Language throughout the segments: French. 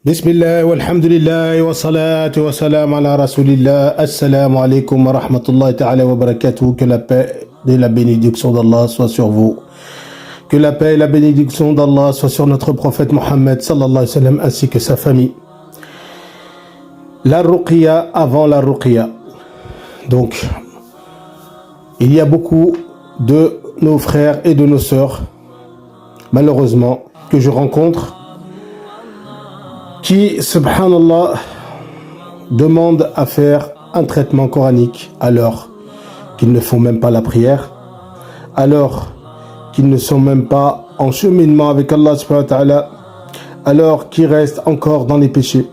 Bismillah, walhamdulillah, wa salatu wa salam ala rasulillah. Assalamu alaikum wa rahmatullahi ta'ala wa barakatuh. Que la paix et la bénédiction d'Allah soit sur vous. Que la paix et la bénédiction d'Allah soit sur notre prophète Mohammed sallallahu alayhi wa sallam ainsi que sa famille. La ruqya avant la ruqya. Donc, il y a beaucoup de nos frères et de nos sœurs, malheureusement, que je rencontre, qui, subhanallah, demandent à faire un traitement coranique alors qu'ils ne font même pas la prière, alors qu'ils ne sont même pas en cheminement avec Allah subhanahu wa ta'ala, alors qu'ils restent encore dans les péchés.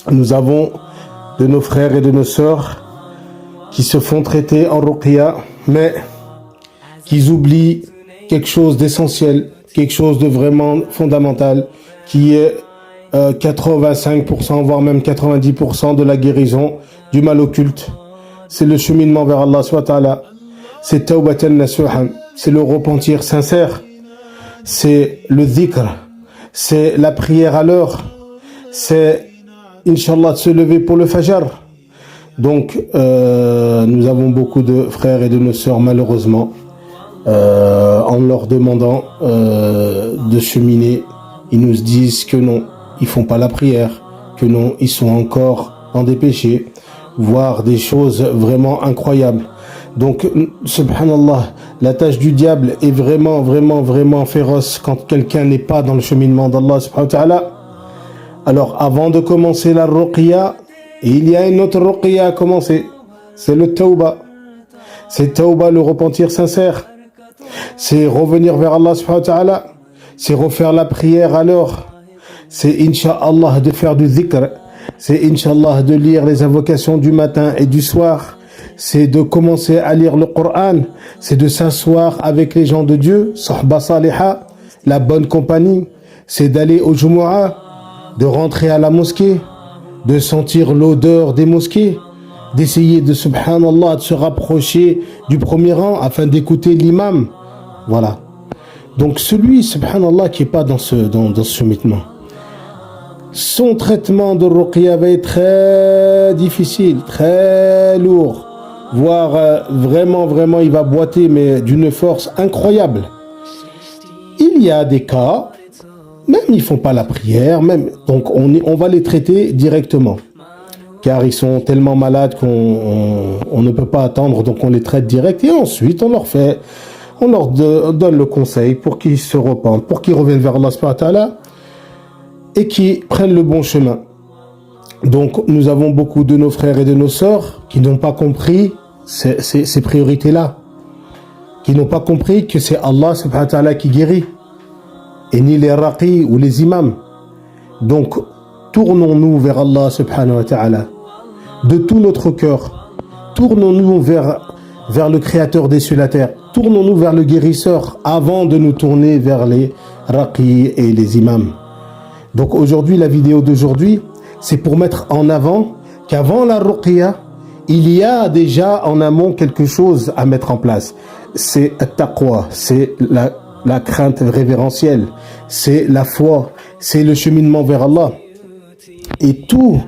Nous avons de nos frères et de nos sœurs qui se font traiter en ruqya, mais qui oublient quelque chose d'essentiel, quelque chose de vraiment fondamental, qui est 85%, voire même 90% de la guérison du mal occulte. C'est le cheminement vers Allah subhanahu wa ta'ala. C'est tawbatan nasuhan, c'est le repentir sincère. C'est le dhikr, c'est la prière à l'heure. C'est, Inch'Allah, de se lever pour le fajr. Donc, nous avons beaucoup de frères et de nos sœurs, malheureusement, en leur demandant de cheminer, ils nous disent que non, ils font pas la prière, que non, ils sont encore dans des péchés, voire des choses vraiment incroyables. Donc, subhanallah, la tâche du diable est vraiment féroce quand quelqu'un n'est pas dans le cheminement d'Allah subhanahu wa ta'ala. Alors, avant de commencer la ruqya, il y a une autre ruqya à commencer. C'est le tawba. C'est tawba, le repentir sincère. C'est revenir vers Allah subhanahu wa ta'ala. C'est refaire la prière à l'heure. C'est Inch'Allah de faire du dhikr. C'est Inch'Allah de lire les invocations du matin et du soir. C'est de commencer à lire le Coran. C'est de s'asseoir avec les gens de Dieu, sahba saliha, la bonne compagnie. C'est d'aller au Jumu'ah, de rentrer à la mosquée, de sentir l'odeur des mosquées, d'essayer de, subhanallah, de se rapprocher du premier rang afin d'écouter l'imam. Voilà. Donc celui, subhanallah, qui n'est pas dans ce cheminement, son traitement de ruqya va être très difficile, très lourd, voire vraiment, il va boiter, mais d'une force incroyable. Il y a des cas, même ils font pas la prière, même, donc on va les traiter directement, car ils sont tellement malades qu'on ne peut pas attendre, donc on les traite direct et ensuite on leur donne le conseil pour qu'ils se repentent, pour qu'ils reviennent vers Allah subhanahu wa ta'ala et qu'ils prennent le bon chemin. Donc nous avons beaucoup de nos frères et de nos sœurs qui n'ont pas compris ces priorités-là, qui n'ont pas compris que c'est Allah subhanahu wa ta'ala qui guérit et ni les raqis ou les imams. Donc tournons-nous vers Allah subhanahu wa ta'ala de tout notre cœur. Tournons-nous vers le créateur des cieux et la terre. Tournons-nous vers le guérisseur avant de nous tourner vers les raqis et les imams. Donc aujourd'hui, la vidéo d'aujourd'hui, c'est pour mettre en avant qu'avant la ruqya, il y a déjà en amont quelque chose à mettre en place. C'est at-taqwa, c'est la crainte révérentielle, c'est la foi, c'est le cheminement vers Allah. Et tous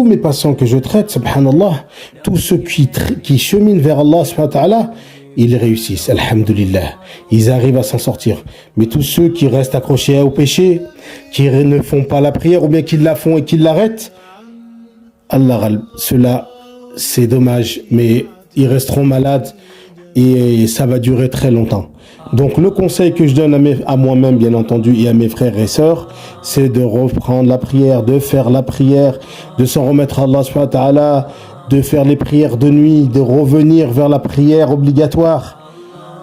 mes patients que je traite, subhanallah, tous ceux qui cheminent vers Allah, subhanahu wa ta'ala, ils réussissent, alhamdulillah. Ils arrivent à s'en sortir. Mais tous ceux qui restent accrochés au péché, qui ne font pas la prière, ou bien qui la font et qui l'arrêtent, Allah, ceux-là, c'est dommage, mais ils resteront malades et ça va durer très longtemps. Donc le conseil que je donne à moi-même, bien entendu, et à mes frères et sœurs, c'est de reprendre la prière, de faire la prière, de s'en remettre à Allah subhanahu wa ta'ala, de faire les prières de nuit, de revenir vers la prière obligatoire,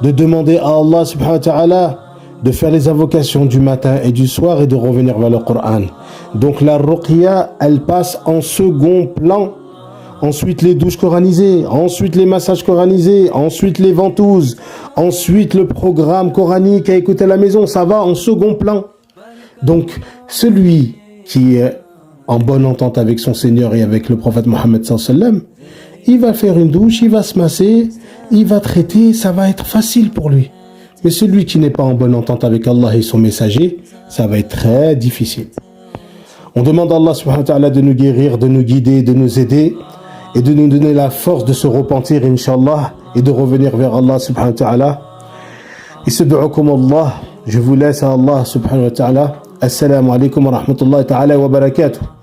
de demander à Allah subhanahu wa ta'ala, de faire les invocations du matin et du soir et de revenir vers le Coran. Donc la ruqya, elle passe en second plan. Ensuite les douches coranisées, ensuite les massages coranisés, ensuite les ventouses, ensuite le programme coranique à écouter à la maison, ça va en second plan. Donc celui qui est en bonne entente avec son Seigneur et avec le prophète Mohammed sallallahu alayhi wa sallam, il va faire une douche, il va se masser, il va traiter, ça va être facile pour lui. Mais celui qui n'est pas en bonne entente avec Allah et son messager, ça va être très difficile. On demande à Allah subhanahu wa ta'ala de nous guérir, de nous guider, de nous aider et de nous donner la force de se repentir, Inch'Allah, et de revenir vers Allah subhanahu wa ta'ala. Istadu'ukum Allah, je vous laisse à Allah subhanahu wa ta'ala. Assalamu alaikum wa rahmatullahi ta'ala wa barakatuh.